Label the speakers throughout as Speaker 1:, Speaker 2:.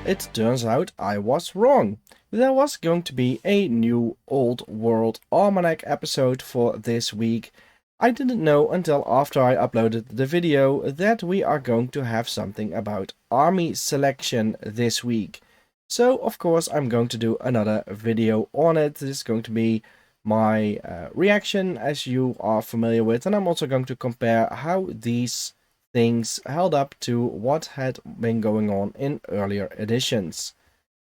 Speaker 1: it turns out I was wrong. There was going to be a new Old World Almanack episode for this week. I didn't know until after I uploaded the video that we are going to have something about army selection this week. So of course I'm going to do another video on it. This is going to be my reaction, as you are familiar with, and I'm also going to compare how these things held up to what had been going on in earlier editions.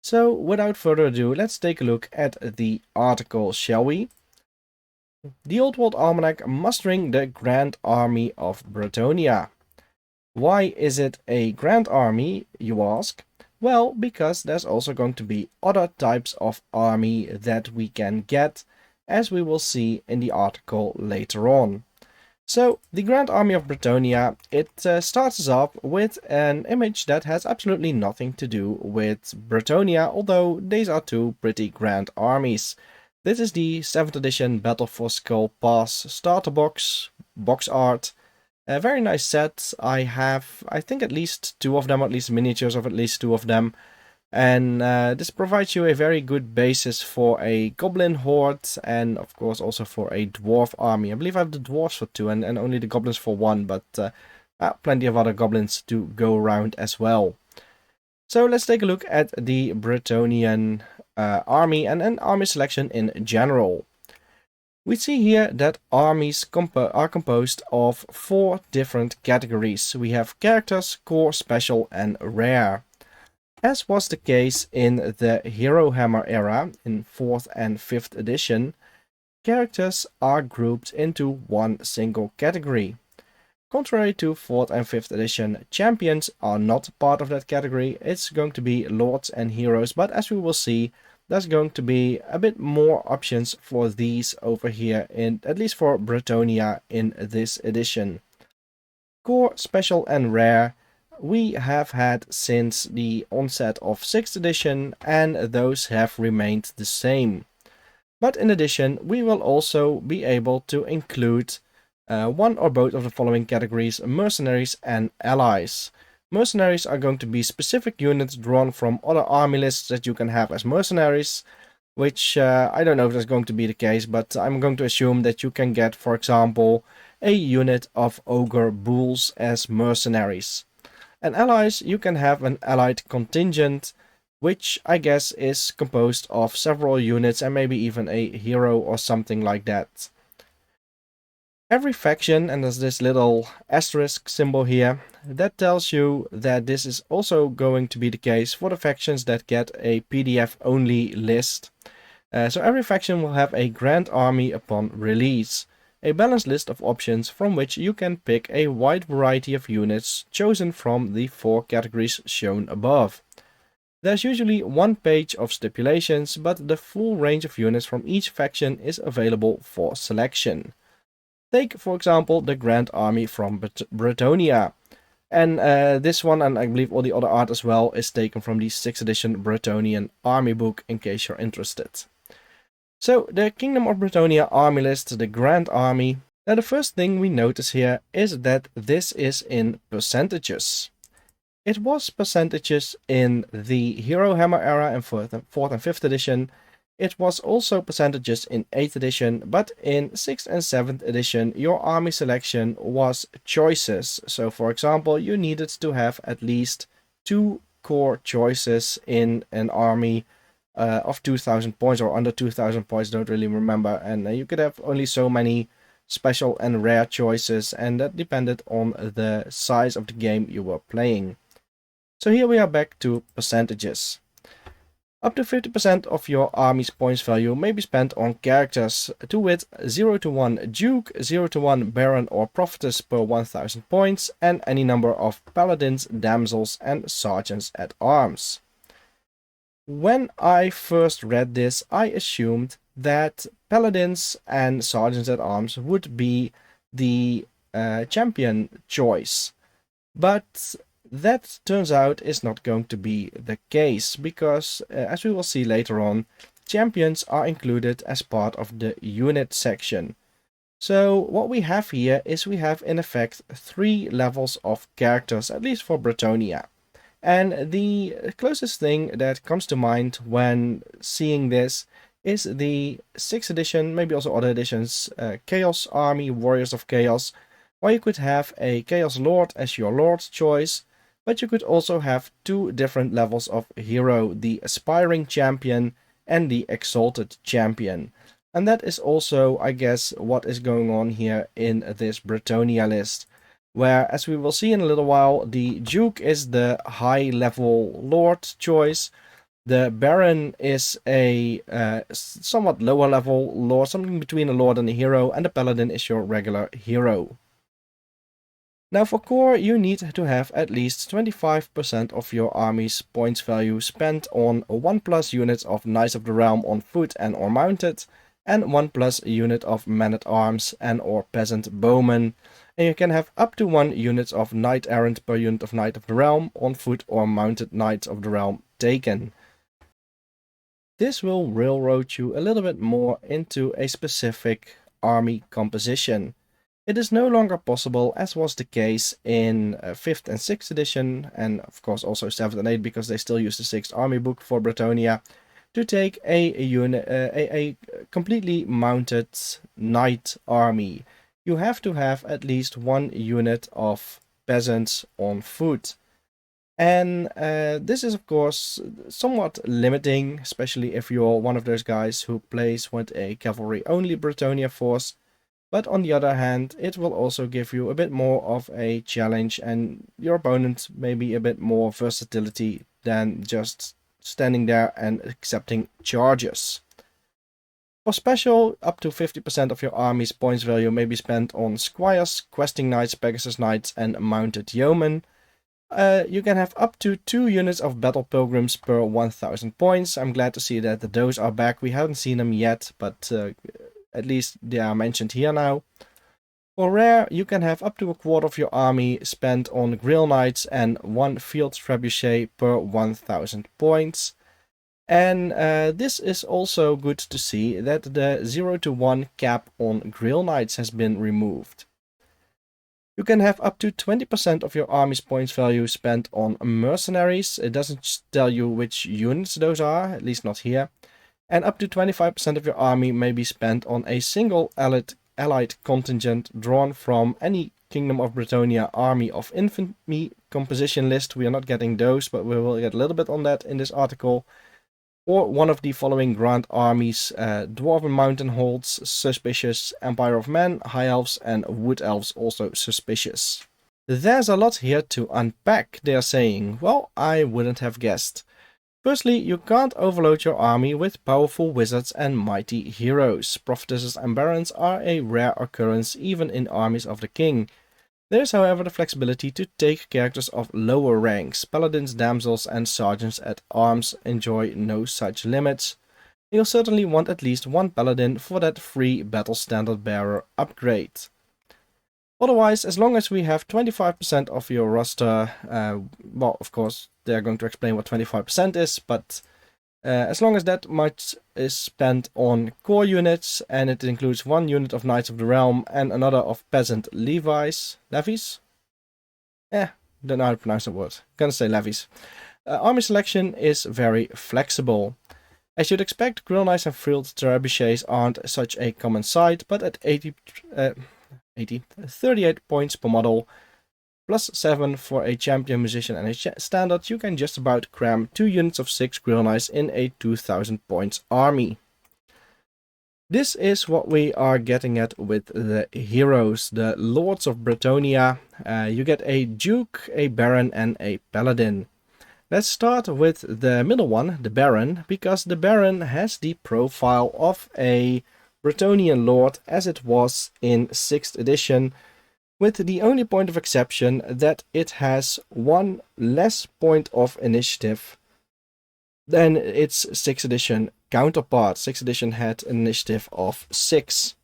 Speaker 1: So without further ado, let's take a look at the article, shall we? The Old World Almanack mustering the Grand Army of Bretonnia. Why is it a Grand Army, you ask? Well, because there's also going to be other types of army that we can get, as we will see in the article later on. So, the Grand Army of Bretonnia, it starts us off with an image that has absolutely nothing to do with Bretonnia, although these are two pretty grand armies. This is the 7th edition Battle for Skull Pass starter box art. A very nice set. I have, I think, at least two of them, at least miniatures of at least two of them. And this provides you a very good basis for a goblin horde, and of course also for a dwarf army. I believe I have the dwarves for two and only the goblins for one, but plenty of other goblins to go around as well. So let's take a look at the Bretonnian army and army selection in general. We see here that armies are composed of 4 different categories. We have characters, core, special, and rare. As was the case in the Warhammer era in 4th and 5th edition, characters are grouped into one single category. Contrary to 4th and 5th edition, champions are not part of that category. It's going to be lords and heroes, but as we will see, there's going to be a bit more options for these over here, at least for Bretonnia in this edition. Core, special, and rare we have had since the onset of 6th edition, and those have remained the same. But in addition, we will also be able to include one or both of the following categories: mercenaries and allies. Mercenaries are going to be specific units drawn from other army lists that you can have as mercenaries, which I don't know if that's going to be the case, but I'm going to assume that you can get, for example, a unit of ogre bulls as mercenaries. And allies, you can have an allied contingent, which I guess is composed of several units and maybe even a hero or something like that. Every faction, and there's this little asterisk symbol here, that tells you that this is also going to be the case for the factions that get a PDF only list. So every faction will have a grand army upon release. A balanced list of options from which you can pick a wide variety of units chosen from the 4 categories shown above. There's usually one page of stipulations, but the full range of units from each faction is available for selection. Take, for example, the Grand Army from Bretonnia. And this one, and I believe all the other art as well, is taken from the 6th edition Bretonnian army book, in case you're interested. So, the Kingdom of Bretonnia army list, the Grand Army. Now the first thing we notice here is that this is in percentages. It was percentages in the Warhammer era in 4th and 5th edition. It was also percentages in 8th edition, but in 6th and 7th edition your army selection was choices. So for example, you needed to have at least 2 core choices in an army of 2000 points or under 2000 points, don't really remember, and you could have only so many special and rare choices, and that depended on the size of the game you were playing. So here we are back to percentages. Up to 50% of your army's points value may be spent on characters, to wit 0 to 1 Duke, 0 to 1 Baron or Prophetess per 1000 points, and any number of Paladins, Damsels, and Sergeants at Arms. When I first read this, I assumed that Paladins and Sergeants at Arms would be the champion choice, but that turns out is not going to be the case, because as we will see later on, champions are included as part of the unit section. So what we have here is we have in effect 3 levels of characters, at least for Bretonnia. And the closest thing that comes to mind when seeing this is the 6th edition, maybe also other editions, Chaos Army Warriors of Chaos, where you could have a Chaos Lord as your Lord choice, but you could also have 2 different levels of hero, the Aspiring Champion and the Exalted Champion. And that is also, I guess, what is going on here in this Bretonnia list, where, as we will see in a little while, the Duke is the high-level Lord choice, the Baron is a somewhat lower-level Lord, something between a Lord and a hero, and the Paladin is your regular hero. Now for core, you need to have at least 25% of your army's points value spent on 1+ units of Knights of the Realm on foot and or mounted, and 1+ unit of men-at-arms and or peasant bowmen, and you can have up to 1 unit of knight-errant per unit of Knight of the Realm on foot or mounted Knights of the Realm taken. This will railroad you a little bit more into a specific army composition. It is no longer possible, as was the case in 5th and 6th edition, and of course also 7th and 8th because they still use the 6th army book for Bretonnia, to take a completely mounted knight army. You have to have at least 1 unit of peasants on foot. And this is of course somewhat limiting, especially if you're one of those guys who plays with a cavalry-only Bretonnia force. But on the other hand, it will also give you a bit more of a challenge, and your opponent maybe a bit more versatility than just standing there and accepting charges. For special, up to 50% of your army's points value may be spent on Squires, Questing Knights, Pegasus Knights, and Mounted Yeomen. You can have up to 2 units of Battle Pilgrims per 1000 points. I'm glad to see that those are back. We haven't seen them yet, but at least they are mentioned here now. For rare, you can have up to a quarter of your army spent on Grill Knights and 1 Field Trebuchet per 1000 points. And this is also good to see that the 0-1 cap on Grill Knights has been removed. You can have up to 20% of your army's points value spent on Mercenaries. It doesn't tell you which units those are, at least not here. And up to 25% of your army may be spent on a single allied contingent drawn from any Kingdom of Bretonnia Army of Infamy composition list. We are not getting those, but we will get a little bit on that in this article. Or one of the following Grand Armies: Dwarven Mountain Holds, suspicious; Empire of Men, High Elves, and Wood Elves, also suspicious. There's a lot here to unpack, they're saying. Well, I wouldn't have guessed. Firstly, you can't overload your army with powerful wizards and mighty heroes. Prophetesses and barons are a rare occurrence even in Armies of the King. There is however the flexibility to take characters of lower ranks. Paladins, damsels and sergeants at arms enjoy no such limits. You'll certainly want at least 1 paladin for that free battle standard bearer upgrade. Otherwise, as long as we have 25% of your roster, well, of course, they're going to explain what 25% is, but as long as that much is spent on core units, and it includes 1 unit of Knights of the Realm and another of Peasant Levies? Don't know how to pronounce the word. I'm gonna say levies. Army selection is very flexible. As you'd expect, Grill Knights and Field Trebuchets aren't such a common sight, but at 38 points per model, plus 7 for a champion, musician and a standard, you can just about cram 2 units of 6 Grill Knights in a 2000 points army. This is what we are getting at with the heroes, the Lords of Bretonnia. You get a Duke, a Baron and a Paladin. Let's start with the middle one, the Baron, because the Baron has the profile of a Bretonnian Lord as it was in 6th edition, with the only point of exception that it has 1 less point of initiative than its 6th edition counterpart. 6th edition had an initiative of 6.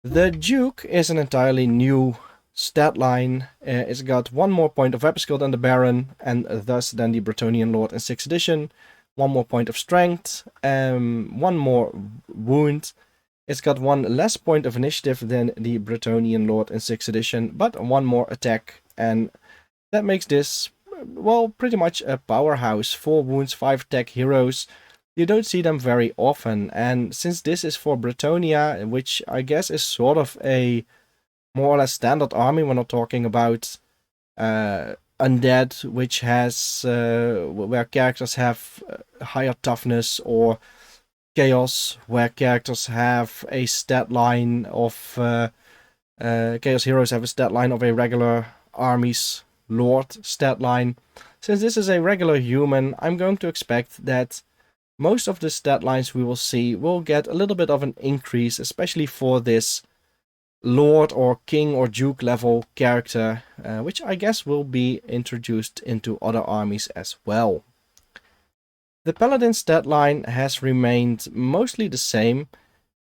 Speaker 1: The Duke is an entirely new stat line. It's got 1 more point of weapon skill than the Baron, and thus than the Bretonnian Lord in 6th edition. 1 more point of strength, 1 more wound. It's got 1 less point of initiative than the Bretonnian Lord in 6th edition, but 1 more attack, and that makes this well, pretty much a powerhouse. 4 wounds, 5 attack heroes. You don't see them very often, and since this is for Bretonnia, which I guess is sort of a more or less standard army, we're not talking about undead, which has where characters have higher toughness, or chaos, where characters have a stat line of chaos heroes have a stat line of a regular army's lord stat line. Since this is a regular human, I'm going to expect that most of the stat lines we will see will get a little bit of an increase, especially for this lord or king or duke level character, which I guess will be introduced into other armies as well. The paladin stat line has remained mostly the same.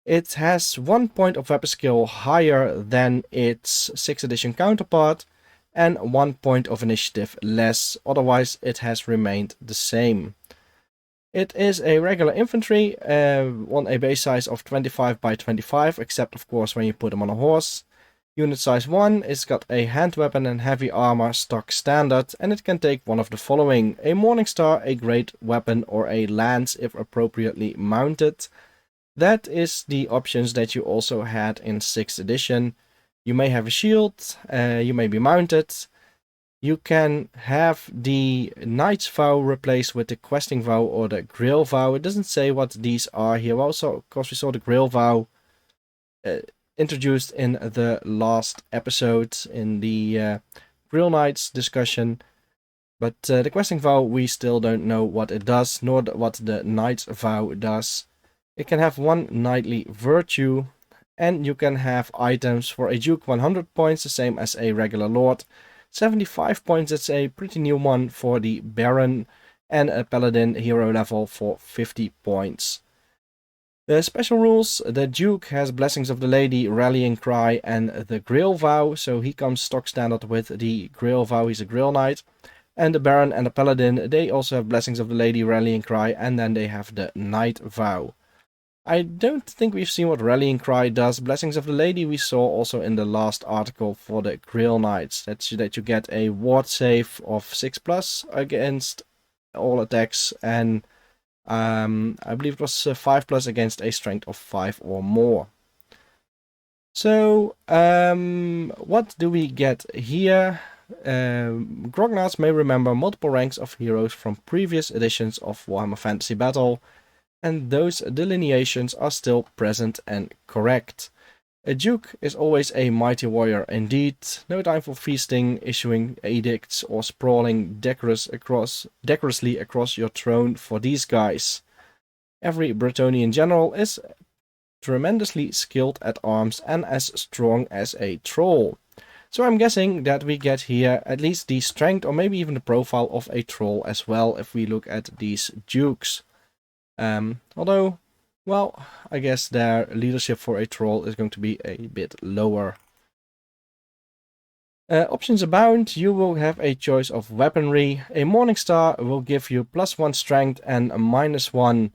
Speaker 1: It has 1 point of weapon skill higher than its 6th edition counterpart, and 1 point of initiative less, otherwise it has remained the same. It is a regular infantry on a base size of 25 by 25, except of course when you put them on a horse. Unit size 1, it's got a hand weapon and heavy armor stock standard, and it can take one of the following: a Morningstar, a great weapon, or a lance if appropriately mounted. That is the options that you also had in 6th edition. You may have a shield, you may be mounted. You can have the Knight's Vow replaced with the Questing Vow or the Grail Vow. It doesn't say what these are here. Also, of course, we saw the Grail Vow introduced in the last episode in the Grail Knights discussion. But the Questing Vow, we still don't know what it does, nor what the Knight's Vow does. It can have 1 knightly virtue, and you can have items for a Duke 100 points, the same as a regular Lord. 75 points, it's a pretty new one for the Baron, and a Paladin hero level for 50 points. The special rules: the Duke has Blessings of the Lady, Rallying Cry, and the Grail Vow, so he comes stock standard with the Grail Vow, he's a Grail Knight. And the Baron and the Paladin, they also have Blessings of the Lady, Rallying Cry, and then they have the Knight Vow. I don't think we've seen what Rallying Cry does. Blessings of the Lady we saw also in the last article for the Grail Knights. That's that you get a ward save of 6+ against all attacks, and I believe it was 5+ against a strength of 5 or more. So, what do we get here? Grognards may remember multiple ranks of heroes from previous editions of Warhammer Fantasy Battle, and those delineations are still present and correct. A Duke is always a mighty warrior indeed, no time for feasting, issuing edicts, or sprawling decorously across your throne for these guys. Every Bretonnian general is tremendously skilled at arms and as strong as a troll. So I'm guessing that we get here at least the strength, or maybe even the profile of a troll as well, if we look at these Dukes. Although, well, I guess their leadership for a troll is going to be a bit lower. Options abound. You will have a choice of weaponry. A Morningstar will give you +1 strength and a -1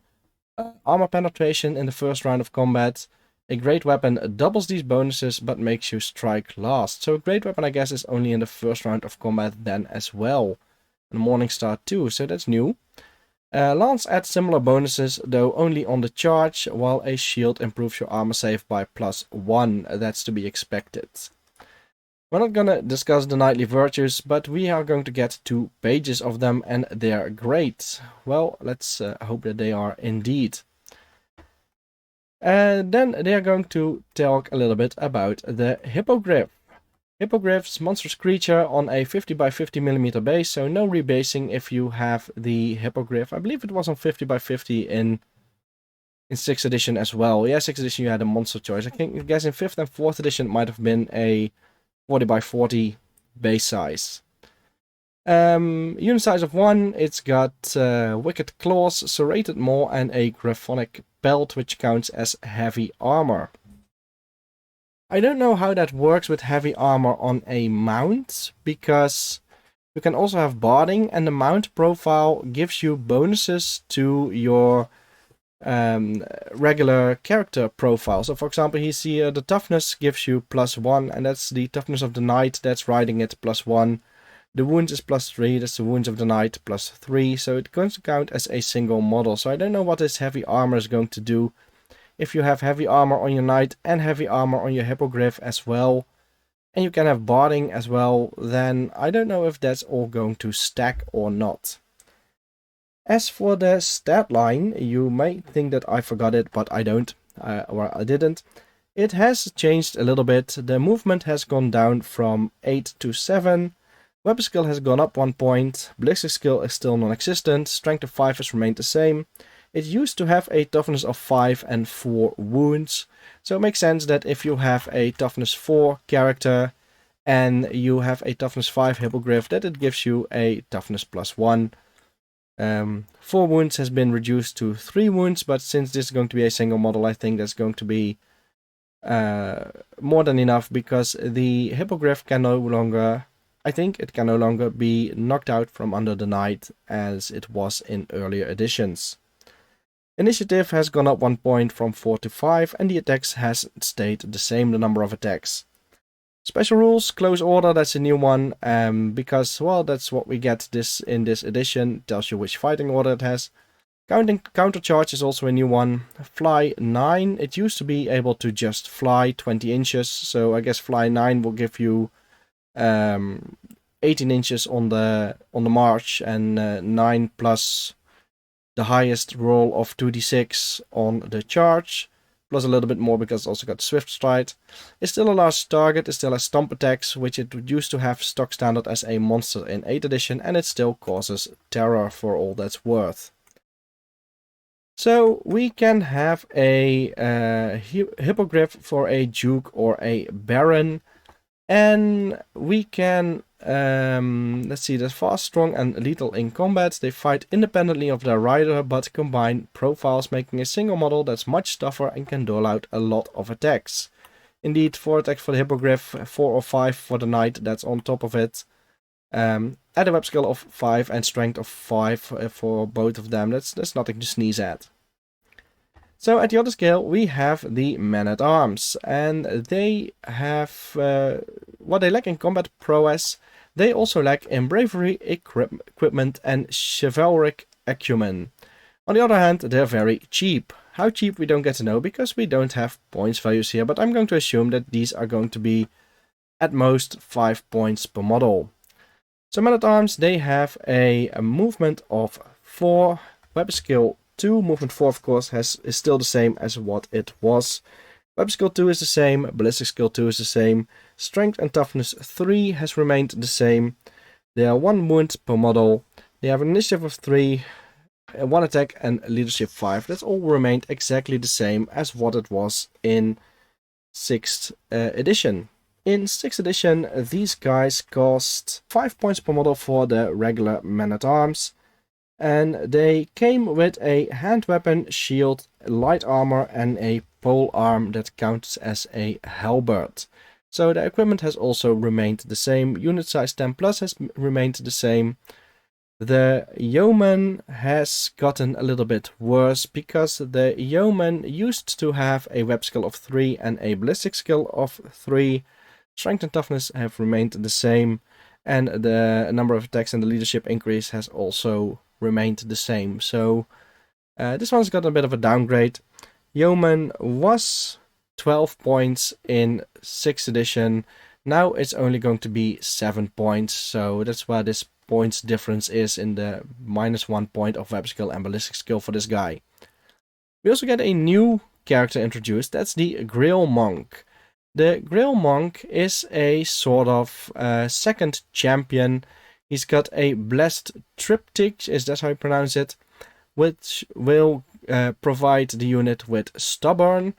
Speaker 1: armor penetration in the first round of combat. A great weapon doubles these bonuses but makes you strike last. So a great weapon, I guess, is only in the first round of combat then as well. And Morningstar too, so that's new. Lance adds similar bonuses, though only on the charge, while a shield improves your armor save by +1. That's to be expected. We're not gonna discuss the knightly virtues, but we are going to get 2 pages of them, and they're great. Well, let's hope that they are indeed. Then they are going to talk a little bit about the Hippogriff. Hippogriff's monstrous creature on a 50 by 50 millimeter base, so no rebasing if you have the Hippogriff. I believe it was on 50 by 50 in 6th edition as well. Yeah, 6th edition you had a monster choice. I guess in 5th and 4th edition it might have been a 40 by 40 base size. Unit size of 1, it's got Wicked Claws, Serrated Maw, and a Graphonic Belt, which counts as heavy armor. I don't know how that works with heavy armor on a mount, because you can also have barding, and the mount profile gives you bonuses to your regular character profile. So for example, you see the toughness gives you +1, and that's the toughness of the knight that's riding it +1. The wounds is +3, that's the wounds of the knight, +3, so it's going to count as a single model. So I don't know what this heavy armor is going to do. If you have heavy armor on your knight and heavy armor on your hippogriff as well, and you can have barding as well, then I don't know if that's all going to stack or not. As for the stat line, you may think that I forgot it, but I don't, or I didn't. It has changed a little bit. The movement has gone down from 8 to 7. Weapon skill has gone up 1 point. Ballistic skill is still non-existent. Strength of 5 has remained the same. It used to have a toughness of 5 and 4 wounds. So it makes sense that if you have a toughness 4 character and you have a toughness 5 hippogriff, that it gives you a toughness +1. 4 wounds has been reduced to 3 wounds, but since this is going to be a single model, I think that's going to be more than enough, because the hippogriff can no longer, I think it can no longer be knocked out from under the knight as it was in earlier editions. Initiative has gone up 1 point from 4 to 5, and the attacks has stayed the same, the number of attacks. Special rules, close order, that's a new one, because, well, that's what we get in this edition. It tells you which fighting order it has. Counter charge is also a new one. Fly 9, it used to be able to just fly 20 inches, so I guess fly 9 will give you 18 inches on the march, and 9 plus the highest roll of 2d6 on the charge. Plus a little bit more because it's also got Swift Stride. It's still a large target, it still has Stomp attacks, which it used to have stock standard as a monster in 8th edition, and it still causes terror for all that's worth. So we can have a hippogriff for a duke or a baron, and we can, let's see, they're fast, strong and lethal in combat. They fight independently of their rider, but combine profiles, making a single model that's much tougher and can dole out a lot of attacks. Indeed, 4 attacks for the hippogriff, 4 or 5 for the knight that's on top of it. Add a web skill of 5 and strength of 5 for both of them. That's nothing to sneeze at. So at the other scale we have the men-at-arms, and they have what they lack in combat prowess. They also lack in bravery, equipment and chivalric acumen. On the other hand, they're very cheap. How cheap we don't get to know because we don't have points values here, but I'm going to assume that these are going to be at most 5 points per model. So men-at-arms, they have a movement of 4, weapon skill 2, movement 4 of course is still the same as what it was. Weapon skill 2 is the same, ballistic skill 2 is the same, strength and toughness 3 has remained the same. They are 1 wound per model, they have an initiative of 3, 1 attack and leadership 5. That's all remained exactly the same as what it was in 6th edition. In 6th edition, these guys cost 5 points per model for the regular men-at-arms. And they came with a hand weapon, shield, light armor and a pole arm that counts as a halberd. So the equipment has also remained the same. Unit size 10 plus has remained the same. The yeoman has gotten a little bit worse because the yeoman used to have a web skill of 3 and a ballistic skill of 3. Strength and toughness have remained the same, and the number of attacks and the leadership increase has also remained the same. So this one's got a bit of a downgrade. Yeoman was 12 points in 6th edition. Now it's only going to be 7 points. So that's why this points difference is in the -1 point of web skill and ballistic skill for this guy. We also get a new character introduced. That's the Grail Monk. The Grail Monk is a sort of second champion. He's got a blessed triptych, is that how you pronounce it, which will provide the unit with stubborn.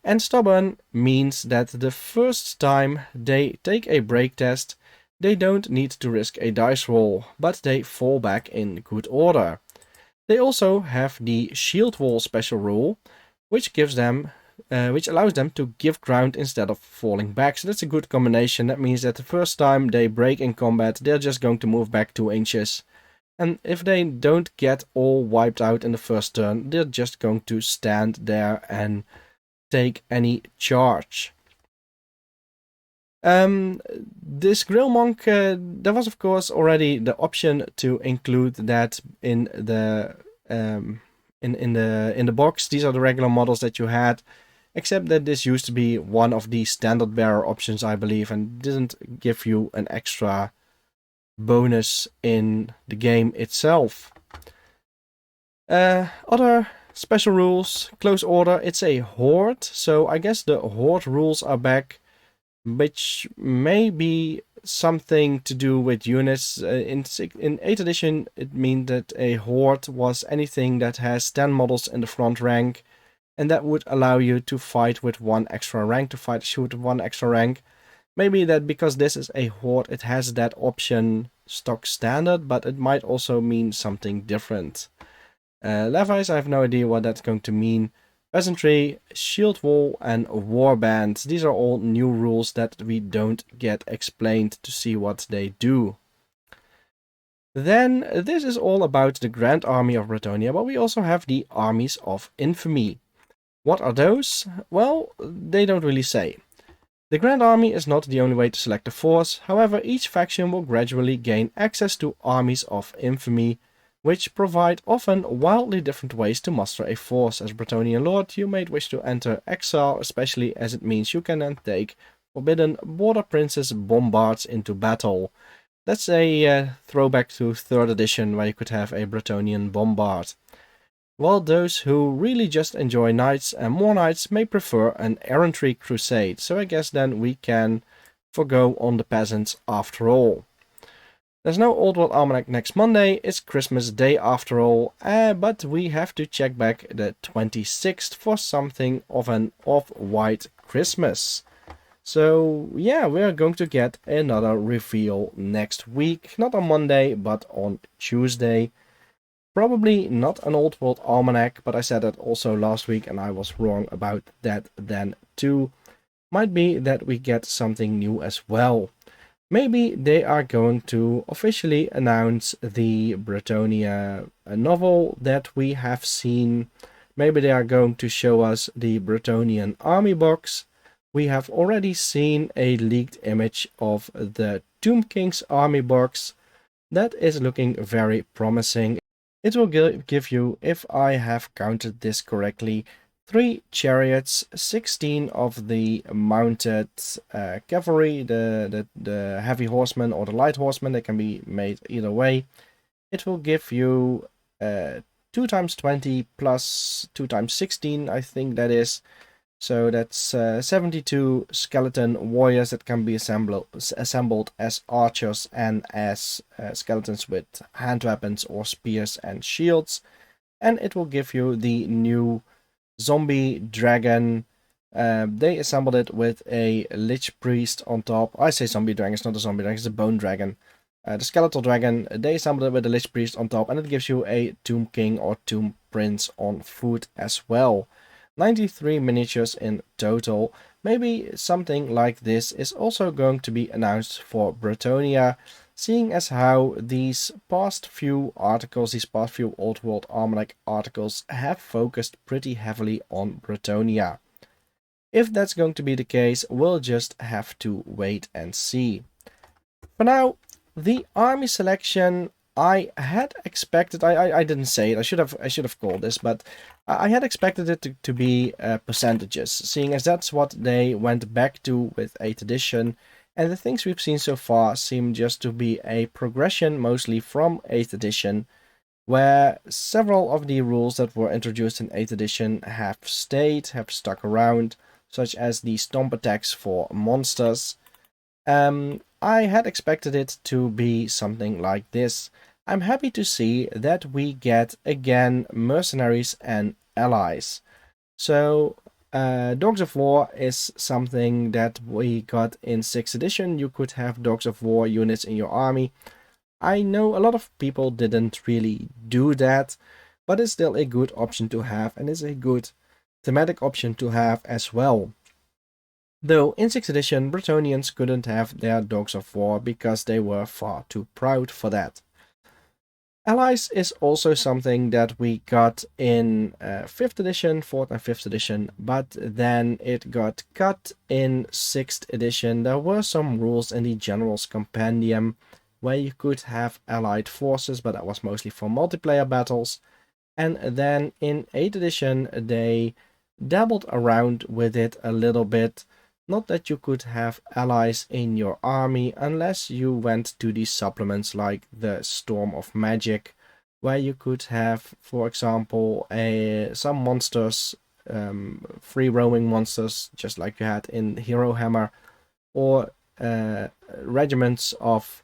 Speaker 1: And stubborn means that the first time they take a break test, they don't need to risk a dice roll, but they fall back in good order. They also have the shield wall special rule, which gives them which allows them to give ground instead of falling back. So that's a good combination. That means that the first time they break in combat, they're just going to move back 2 inches. And if they don't get all wiped out in the first turn, they're just going to stand there and take any charge. This Grill Monk, there was of course already the option to include that in the in the box. These are the regular models that you had, except that this used to be one of the standard bearer options, I believe, and didn't give you an extra bonus in the game itself. Other special rules, close order, it's a horde, so I guess the horde rules are back, which may be something to do with units. In 8th edition, it means that a horde was anything that has 10 models in the front rank, and that would allow you to fight with 1 extra rank, to shoot with 1 extra rank. Maybe that because this is a horde, it has that option stock standard, but it might also mean something different. Levies, I have no idea what that's going to mean. Peasantry, shield wall, and warband. These are all new rules that we don't get explained to see what they do. Then, this is all about the Grand Army of Bretonnia, but we also have the Armies of Infamy. What are those? Well, they don't really say. The Grand Army is not the only way to select a force, however each faction will gradually gain access to Armies of Infamy, which provide often wildly different ways to muster a force. As Bretonnian Lord, you may wish to enter exile, especially as it means you can then take forbidden Border Princess Bombards into battle. That's a throwback to 3rd edition, where you could have a Bretonnian Bombard. While those who really just enjoy knights and more knights may prefer an errantry crusade, so I guess then we can forgo on the peasants after all. There's no Old World Almanack next Monday, it's Christmas Day after all, but we have to check back the 26th for something of an off-white Christmas. So yeah, we're going to get another reveal next week, not on Monday, but on Tuesday. Probably not an Old World Almanack, but I said that also last week and I was wrong about that then too. Might be that we get something new as well. Maybe they are going to officially announce the Bretonnia novel that we have seen. Maybe they are going to show us the Bretonnian army box. We have already seen a leaked image of the Tomb King's army box. That is looking very promising. It will give you, if I have counted this correctly, 3 chariots, 16 of the mounted cavalry, the heavy horsemen or the light horsemen. They can be made either way. It will give you 2 times 20 plus 2 times 16, I think that is. So that's 72 skeleton warriors that can be assembled as archers and as skeletons with hand weapons or spears and shields. And it will give you the new zombie dragon. They assembled it with a lich priest on top. I say zombie dragon, it's not a zombie dragon, it's a bone dragon. The skeletal dragon, they assembled it with a lich priest on top, and it gives you a tomb king or tomb prince on foot as well. 93 miniatures in total. Maybe something like this is also going to be announced for Bretonnia, seeing as how these past few articles, these past few Old World Almanack articles have focused pretty heavily on Bretonnia. If that's going to be the case, we'll just have to wait and see. For now, the army selection, I had expected, I didn't say it, I should have called this, but I had expected it to be percentages, seeing as that's what they went back to with 8th edition, and the things we've seen so far seem just to be a progression mostly from 8th edition, where several of the rules that were introduced in 8th edition have stuck around, such as the stomp attacks for monsters. I had expected it to be something like this. I'm happy to see that we get again mercenaries and allies. So Dogs of War is something that we got in 6th edition. You could have Dogs of War units in your army. I know a lot of people didn't really do that, but it's still a good option to have, and it's a good thematic option to have as well. Though in 6th edition, Bretonnians couldn't have their Dogs of War because they were far too proud for that. Allies is also something that we got in 5th edition, 4th and 5th edition, but then it got cut in 6th edition. There were some rules in the General's Compendium where you could have allied forces, but that was mostly for multiplayer battles. And then in 8th edition they dabbled around with it a little bit. Not that you could have allies in your army unless you went to these supplements like the Storm of Magic, where you could have, for example, some monsters, free roaming monsters, just like you had in Hero Hammer, or regiments of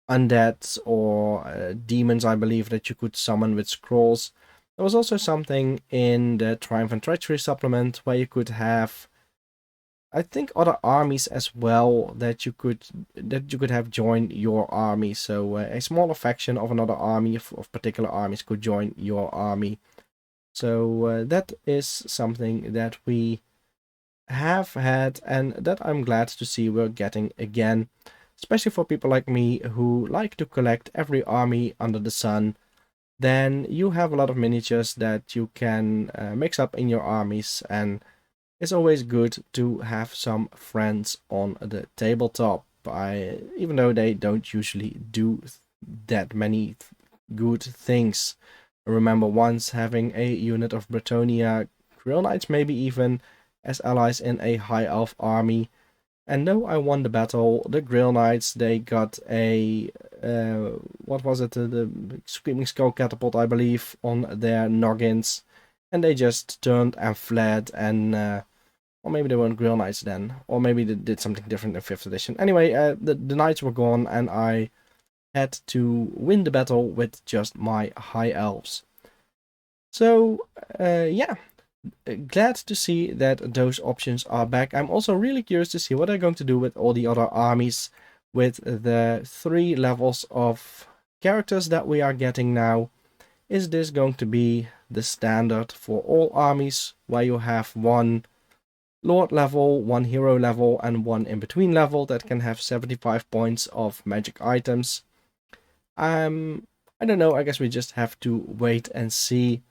Speaker 1: undead or demons, I believe, that you could summon with scrolls. There was also something in the Triumph and Treachery supplement where you could have, I think, other armies as well that you could have join your army. So a smaller faction of another army of particular armies could join your army. So that is something that we have had and that I'm glad to see we're getting again, especially for people like me who like to collect every army under the sun. Then you have a lot of miniatures that you can mix up in your armies, and it's always good to have some friends on the tabletop. Even though they don't usually do that many good things. I remember once having a unit of Bretonnia Grill Knights, maybe even, as allies in a High Elf army. And though I won the battle, the Grill Knights, they got a, what was it, the Screaming Skull Catapult, I believe, on their noggins. And they just turned and fled, and or maybe they weren't Grill Knights then, or maybe they did something different in 5th edition. Anyway, the Knights were gone, and I had to win the battle with just my High Elves. So, yeah, glad to see that those options are back. I'm also really curious to see what they're going to do with all the other armies, with the 3 levels of characters that we are getting now. Is this going to be the standard for all armies, where you have one Lord level, one hero level, and one in-between level that can have 75 points of magic items? I don't know, I guess we just have to wait and see.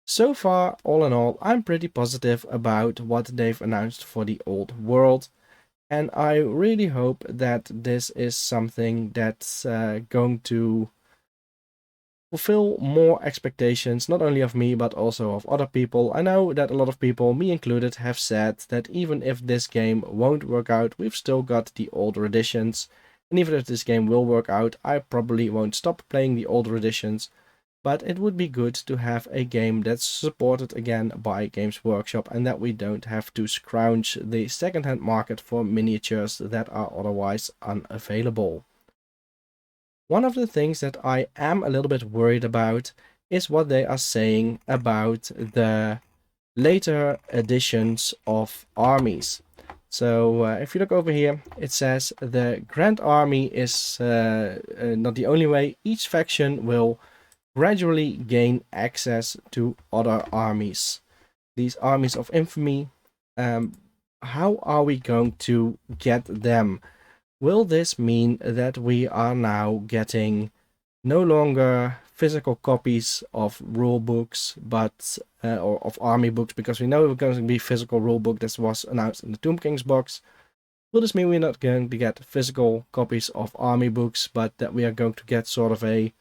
Speaker 1: So far, all in all, I'm pretty positive about what they've announced for the Old World. And I really hope that this is something that's going to fulfill more expectations, not only of me, but also of other people. I know that a lot of people, me included, have said that even if this game won't work out, we've still got the older editions. And even if this game will work out, I probably won't stop playing the older editions. But it would be good to have a game that's supported again by Games Workshop, and that we don't have to scrounge the second-hand market for miniatures that are otherwise unavailable. One of the things that I am a little bit worried about is what they are saying about the later editions of armies. So if you look over here, it says the Grand Army is not the only way. Each faction will gradually gain access to other armies. These Armies of Infamy, how are we going to get them? Will this mean that we are now getting no longer physical copies of rule books, but or of army books, because we know it was going to be physical rule book that was announced in the Tomb King's box? Will this mean we're not going to get physical copies of army books, but that we are going to get sort of a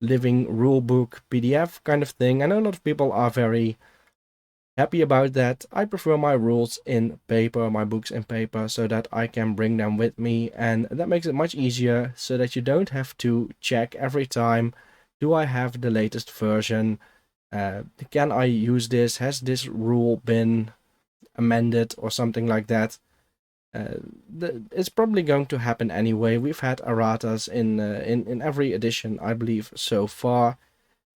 Speaker 1: living rulebook PDF kind of thing? I know a lot of people are very happy about that. I prefer my rules in paper, my books in paper, so that I can bring them with me, and that makes it much easier so that you don't have to check every time, do I have the latest version? Can I use this? Has this rule been amended or something like that? It's probably going to happen anyway. We've had erratas in every edition, I believe, so far.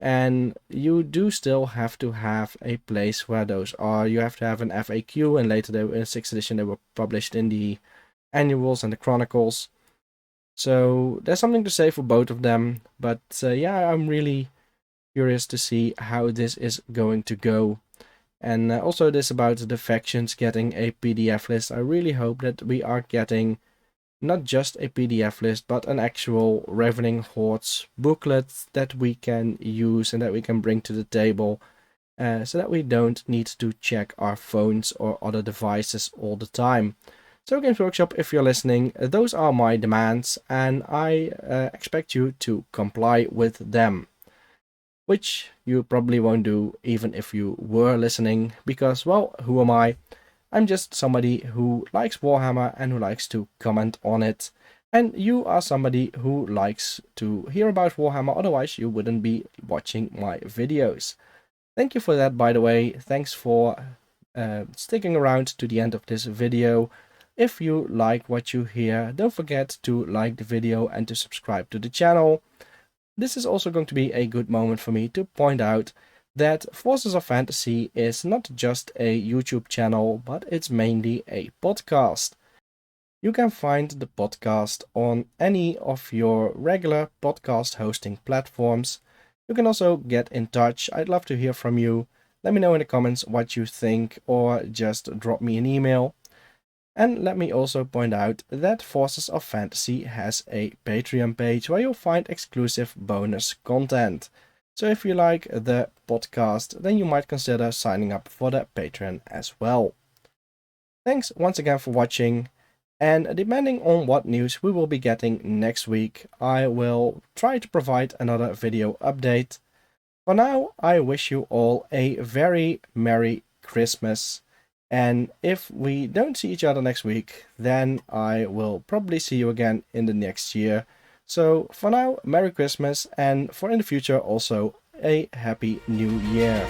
Speaker 1: And you do still have to have a place where those are. You have to have an FAQ, and later in 6th edition they were published in the annuals and the chronicles. So there's something to say for both of them. But yeah, I'm really curious to see how this is going to go. And also this about the factions getting a PDF list. I really hope that we are getting not just a PDF list, but an actual Ravening Hordes booklet that we can use and that we can bring to the table, so that we don't need to check our phones or other devices all the time. So Games Workshop, if you're listening, those are my demands, and I expect you to comply with them. Which you probably won't do even if you were listening, because, well, who am I? I'm just somebody who likes Warhammer and who likes to comment on it. And you are somebody who likes to hear about Warhammer, otherwise you wouldn't be watching my videos. Thank you for that, by the way. Thanks for sticking around to the end of this video. If you like what you hear, don't forget to like the video and to subscribe to the channel. This is also going to be a good moment for me to point out that Forces of Fantasy is not just a YouTube channel, but it's mainly a podcast. You can find the podcast on any of your regular podcast hosting platforms. You can also get in touch. I'd love to hear from you. Let me know in the comments what you think, or just drop me an email. And let me also point out that Forces of Fantasy has a Patreon page where you'll find exclusive bonus content. So if you like the podcast, then you might consider signing up for the Patreon as well. Thanks once again for watching, and depending on what news we will be getting next week, I will try to provide another video update. For now, I wish you all a very Merry Christmas. And if we don't see each other next week, then I will probably see you again in the next year. So for now, Merry Christmas, and for in the future also a Happy New Year.